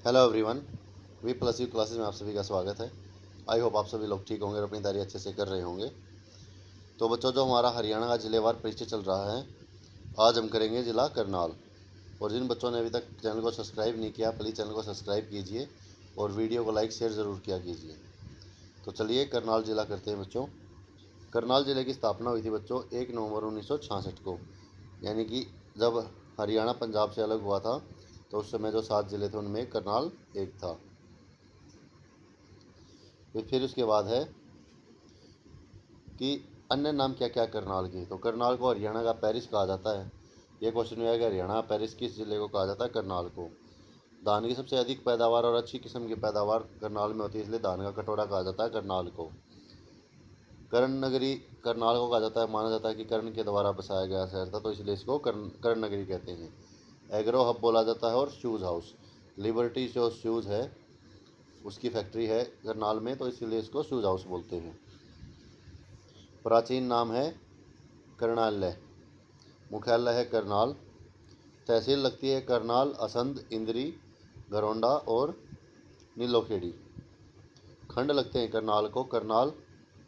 Hello everyone, we plus you classes में आप सभी का स्वागत है। आई होप आप सभी लोग ठीक होंगे और अपनी तैयारी अच्छे से कर रहे होंगे। तो बच्चों, जो हमारा हरियाणा का जिलेवार परिचय चल रहा है, आज हम करेंगे ज़िला करनाल। और जिन बच्चों ने अभी तक चैनल को सब्सक्राइब नहीं किया, प्लीज़ चैनल को सब्सक्राइब कीजिए और वीडियो को लाइक शेयर ज़रूर किया कीजिए। तो चलिए करनाल ज़िला करते हैं बच्चों। करनाल ज़िले की स्थापना हुई थी बच्चों 1 नवंबर 1966 को, यानी कि जब हरियाणा पंजाब से अलग हुआ था तो उस समय जो 7 ज़िले थे उनमें करनाल एक था। फिर उसके बाद है कि अन्य नाम क्या क्या करनाल के। तो करनाल को हरियाणा का पेरिस कहा जाता है। ये क्वेश्चन में है कि हरियाणा पेरिस किस ज़िले को कहा जाता है? करनाल को। धान की सबसे अधिक पैदावार और अच्छी किस्म की पैदावार करनाल में होती है, इसलिए धान का कटोरा कहा जाता है करनाल को। कर्ण नगरी करनाल को कहा जाता है। माना जाता है कि कर्ण के द्वारा बसाया गया शहर था, तो इसलिए इसको कर्ण नगरी कहते हैं। एग्रो हब बोला जाता है और शूज़ हाउस। लिबर्टी जो शूज़ है उसकी फैक्ट्री है करनाल में, तो इसलिए इसको शूज़ हाउस बोलते हैं। प्राचीन नाम है करणालय। मुख्यालय है करनाल। तहसील लगती है करनाल, असंध, इंद्री, घरौंडा और नीलोखेड़ी। खंड लगते हैं करनाल को करनाल,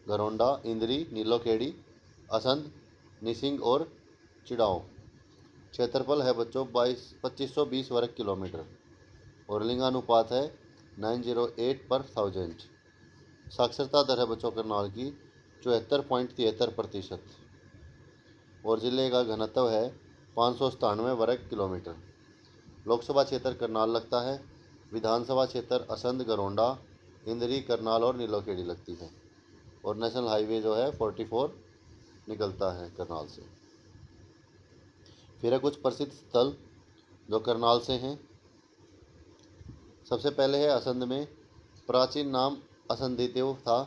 घरौंडा, इंद्री, नीलोखेड़ी, असंध, निसिंग और चिड़ाव। क्षेत्रफल है बच्चों 2520 वर्ग किलोमीटर और लिंगानुपात है 908/1000। साक्षरता दर है बच्चों करनाल की 74.73% और ज़िले का घनत्व है 597 वर्ग किलोमीटर। लोकसभा क्षेत्र करनाल लगता है। विधानसभा क्षेत्र असंध, घरौंडा, इंदरी, करनाल और नीलोखेड़ी लगती है। और नेशनल हाईवे जो है 44 निकलता है करनाल से। फिर है कुछ प्रसिद्ध स्थल जो करनाल से हैं। सबसे पहले है असंध में। प्राचीन नाम असंधिदेव था।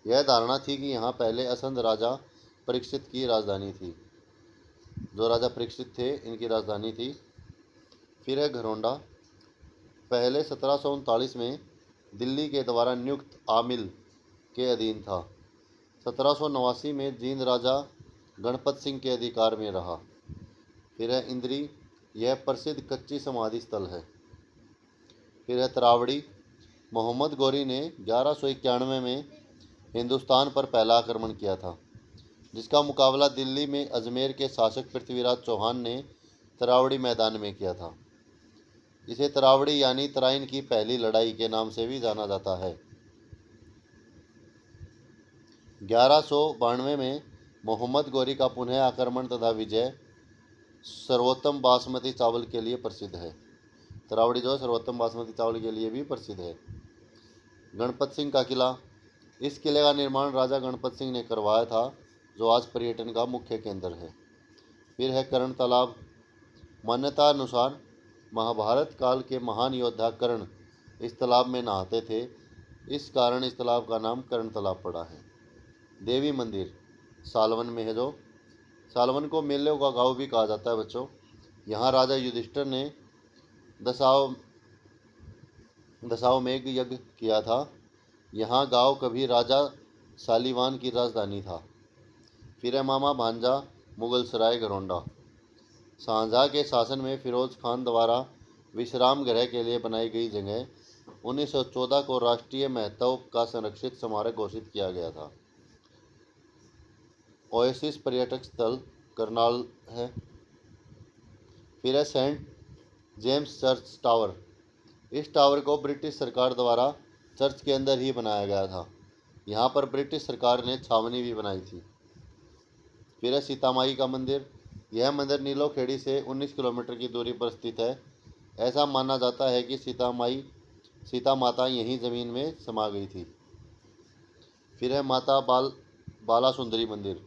यह धारणा थी कि यहाँ पहले असंध राजा परीक्षित की राजधानी थी। जो राजा परीक्षित थे इनकी राजधानी थी। फिर है घरौंडा। पहले 1739 में दिल्ली के द्वारा नियुक्त आमिल के अधीन था। 1789 में जींद राजा गणपत सिंह के अधिकार में रहा। फिर है इंद्री। यह प्रसिद्ध कच्ची समाधि स्थल है। फिर है तरावड़ी। मोहम्मद गौरी ने 1191 में हिंदुस्तान पर पहला आक्रमण किया था, जिसका मुकाबला दिल्ली में अजमेर के शासक पृथ्वीराज चौहान ने तरावड़ी मैदान में किया था। इसे तरावड़ी यानी तराइन की पहली लड़ाई के नाम से भी जाना जाता है। 1192 में मोहम्मद गौरी का पुनः आक्रमण तथा विजय सर्वोत्तम बासमती चावल के लिए प्रसिद्ध है। तरावड़ी जो है सर्वोत्तम बासमती चावल के लिए भी प्रसिद्ध है। गणपत सिंह का किला। इस किले का निर्माण राजा गणपत सिंह ने करवाया था, जो आज पर्यटन का मुख्य केंद्र है। फिर है कर्ण तालाब। मान्यता अनुसार महाभारत काल के महान योद्धा कर्ण इस तालाब में नहाते थे, इस कारण इस तालाब का नाम कर्ण तालाब पड़ा है। देवी मंदिर सालवन में है। जो सालवन को मेलों का गांव भी कहा जाता है बच्चों। यहाँ राजा युधिष्ठिर ने दशाश्वमेध यज्ञ किया था। यहाँ गांव कभी राजा शालीवान की राजधानी था। फिर है मामा भांजा मुगल सराय घरौंडा। शाहजहाँ के शासन में फिरोज खान द्वारा विश्राम गृह के लिए बनाई गई जगह 1914 को राष्ट्रीय महत्व का संरक्षित स्मारक घोषित किया गया था। ओएसिस पर्यटक स्थल करनाल है। फिर है सेंट जेम्स चर्च टावर। इस टावर को ब्रिटिश सरकार द्वारा चर्च के अंदर ही बनाया गया था। यहाँ पर ब्रिटिश सरकार ने छावनी भी बनाई थी। फिर है सीतामाई का मंदिर। यह मंदिर नीलोखेड़ी से 19 किलोमीटर की दूरी पर स्थित है। ऐसा माना जाता है कि सीता माता यहीं ज़मीन में समा गई थी। फिर है माता बाला सुंदरी मंदिर।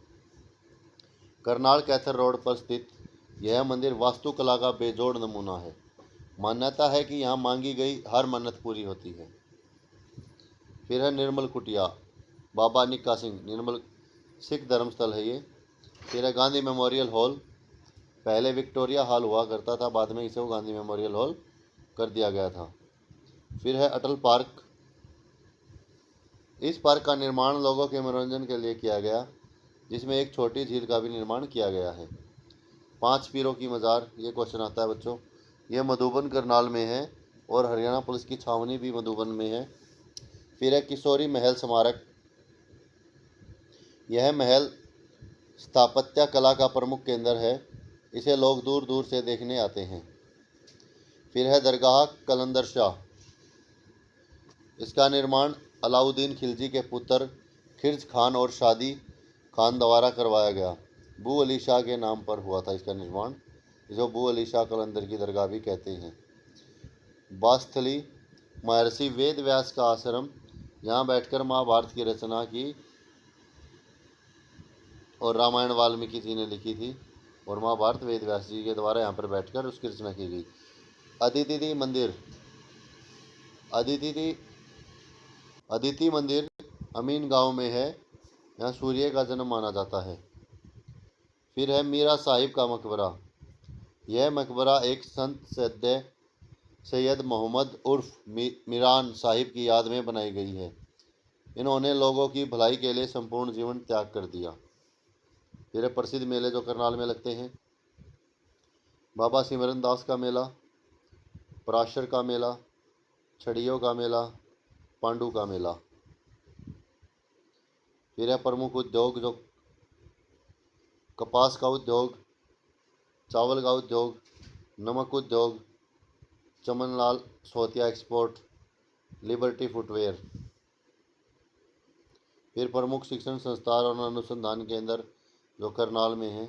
करनाल कैथर रोड पर स्थित यह मंदिर वास्तुकला का बेजोड़ नमूना है। मान्यता है कि यहाँ मांगी गई हर मन्नत पूरी होती है। फिर है निर्मल कुटिया। बाबा निक्का सिंह निर्मल सिख धर्मस्थल है ये। फिर है गांधी मेमोरियल हॉल। पहले विक्टोरिया हॉल हुआ करता था, बाद में इसे वो गांधी मेमोरियल हॉल कर दिया गया था। फिर है अटल पार्क। इस पार्क का निर्माण लोगों के मनोरंजन के लिए किया गया, जिसमें एक छोटी झील का भी निर्माण किया गया है। 5 पीरों की मज़ार, ये क्वेश्चन आता है बच्चों। यह मधुबन करनाल में है। और हरियाणा पुलिस की छावनी भी मधुबन में है। फिर है किशोरी महल स्मारक। यह महल स्थापत्य कला का प्रमुख केंद्र है, इसे लोग दूर दूर से देखने आते हैं। फिर है दरगाह कलंदर शाह। इसका निर्माण अलाउद्दीन खिलजी के पुत्र खिर्ज खान और शादी खान द्वारा करवाया गया। बू अली शाह के नाम पर हुआ था इसका निर्माण, जो बू अली शाह कलंदर की दरगाह भी कहते हैं। बास्थली महर्षि वेद व्यास का आश्रम, यहाँ बैठकर महाभारत की रचना की और रामायण वाल्मीकि जी ने लिखी थी, और महाभारत वेद व्यास जी के द्वारा यहाँ पर बैठकर उसकी रचना की गई। अदिति मंदिर। अदिति मंदिर अमीन गांव में है, यहाँ सूर्य का जन्म माना जाता है। फिर है मीरा साहिब का मकबरा। यह मकबरा एक संत सैयद मोहम्मद उर्फ मीरान साहिब की याद में बनाई गई है। इन्होंने लोगों की भलाई के लिए संपूर्ण जीवन त्याग कर दिया। फिर है प्रसिद्ध मेले जो करनाल में लगते हैं। बाबा सिमरन दास का मेला, पराशर का मेला, छड़ियों का मेला, पांडु का मेला। फिर है प्रमुख उद्योग जो कपास का उद्योग, चावल का उद्योग, नमक उद्योग, चमनलाल सोतिया एक्सपोर्ट, लिबर्टी फुटवेयर। फिर प्रमुख शिक्षण संस्थान और अनुसंधान केंद्र जो करनाल में है।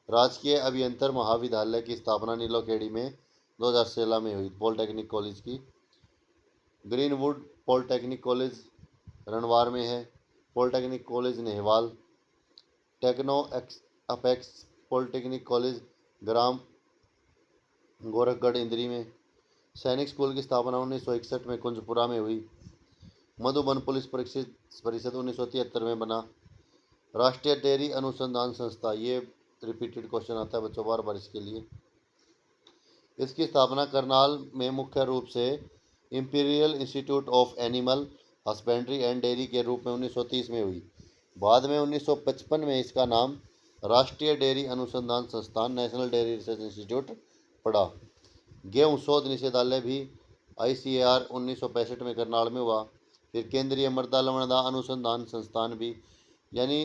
राजकीय अभियंत्रण महाविद्यालय की स्थापना नीलोखेड़ी में 2016 में हुई, पॉलिटेक्निक कॉलेज की। ग्रीनवुड पॉलिटेक्निक कॉलेज रणवार में है। Polytechnic college Nehwal. Techno Apex polytechnic college ग्राम गोरखगढ़ इंद्री में। सैनिक स्कूल की स्थापना 1961 में कुंजपुरा में हुई। मधुबन पुलिस परिषद 1973 में बना। राष्ट्रीय डेयरी अनुसंधान संस्था, ये रिपीटेड क्वेश्चन आता है बच्चों बार बार इसके लिए। इसकी स्थापना करनाल में मुख्य रूप से imperial institute of animal husbandry and dairy के रूप में 1930 में हुई। बाद में 1955 में इसका नाम राष्ट्रीय डेयरी अनुसंधान संस्थान नेशनल डेयरी रिसर्च इंस्टीट्यूट पड़ा। गेहूं शोध निषेधालय भी ICAR 1965 में करनाल में हुआ। फिर केंद्रीय मृदा लवणता अनुसंधान संस्थान भी, यानी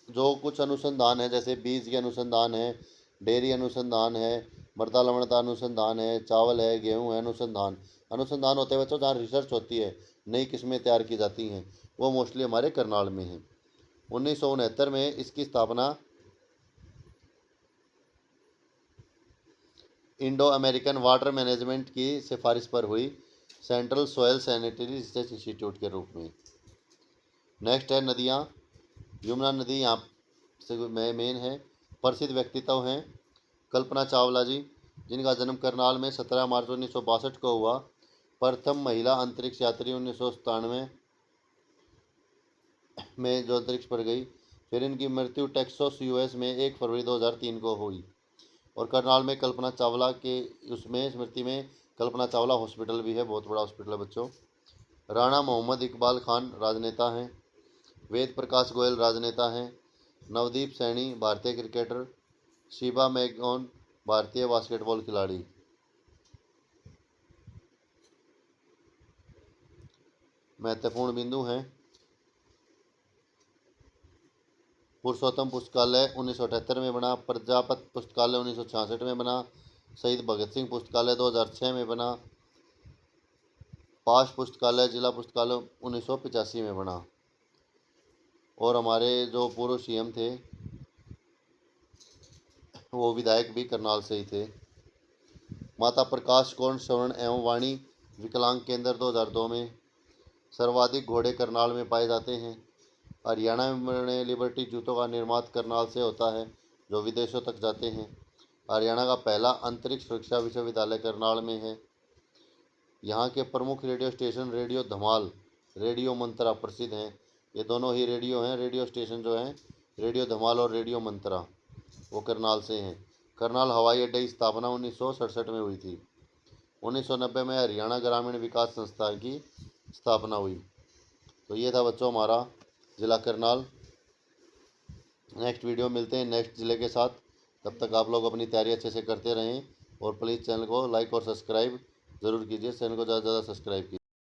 जो कुछ अनुसंधान है जैसे बीज के अनुसंधान है, डेयरी अनुसंधान है, मृदा लवणता अनुसंधान है, चावल है, गेहूं है, अनुसंधान होते हैं बच्चों जहाँ रिसर्च होती है, नई किस्में तैयार की जाती हैं, वो मोस्टली हमारे करनाल में है। 1969 में इसकी स्थापना इंडो अमेरिकन वाटर मैनेजमेंट की सिफारिश पर हुई, central soil sanitary research institute के रूप में। नेक्स्ट है नदियाँ। यमुना नदी यहाँ से मेन है। प्रसिद्ध व्यक्तित्व हैं कल्पना चावला जी, जिनका जन्म करनाल में 17 मार्च 1962 को हुआ। प्रथम महिला अंतरिक्ष यात्री 1997 में जो अंतरिक्ष पर गई। फिर इनकी मृत्यु टेक्सास US में 1 फरवरी 2003 को हुई। और करनाल में कल्पना चावला के उसमें स्मृति में कल्पना चावला हॉस्पिटल भी है, बहुत बड़ा हॉस्पिटल है बच्चों। राणा मोहम्मद इकबाल खान राजनेता हैं। वेद प्रकाश गोयल राजनेता हैं। नवदीप सैनी भारतीय क्रिकेटर। शीबा मैगोन भारतीय बास्केटबॉल खिलाड़ी। महत्वपूर्ण बिंदु हैं। पुरुषोत्तम पुस्तकालय 1978 में बना। प्रजापत पुस्तकालय 1966 में बना। शहीद भगत सिंह पुस्तकालय 2006 में बना। पाश पुस्तकालय जिला पुस्तकालय 1985 में बना। और हमारे जो पूर्व CM थे वो विधायक भी करनाल से ही थे। माता प्रकाश कौर श्रवण एवं वाणी विकलांग केंद्र 2002 में। सर्वाधिक घोड़े करनाल में पाए जाते हैं। हरियाणा में बने लिबर्टी जूतों का निर्माण करनाल से होता है जो विदेशों तक जाते हैं। हरियाणा का पहला अंतरिक्ष सुरक्षा विश्वविद्यालय करनाल में है। यहाँ के प्रमुख रेडियो स्टेशन रेडियो धमाल, रेडियो मंत्रा प्रसिद्ध हैं। ये दोनों ही रेडियो हैं, रेडियो स्टेशन जो हैं रेडियो धमाल और रेडियो मंत्रा, वो करनाल से हैं। करनाल हवाई अड्डे की स्थापना 1967 में हुई थी। 1990 में हरियाणा ग्रामीण विकास संस्थान की स्थापना हुई। तो ये था बच्चों हमारा ज़िला करनाल। नेक्स्ट वीडियो मिलते हैं नेक्स्ट ज़िले के साथ। तब तक आप लोग अपनी तैयारी अच्छे से करते रहें और प्लीज़ चैनल को लाइक और सब्सक्राइब ज़रूर कीजिए, चैनल को ज़्यादा से ज़्यादा सब्सक्राइब कीजिए।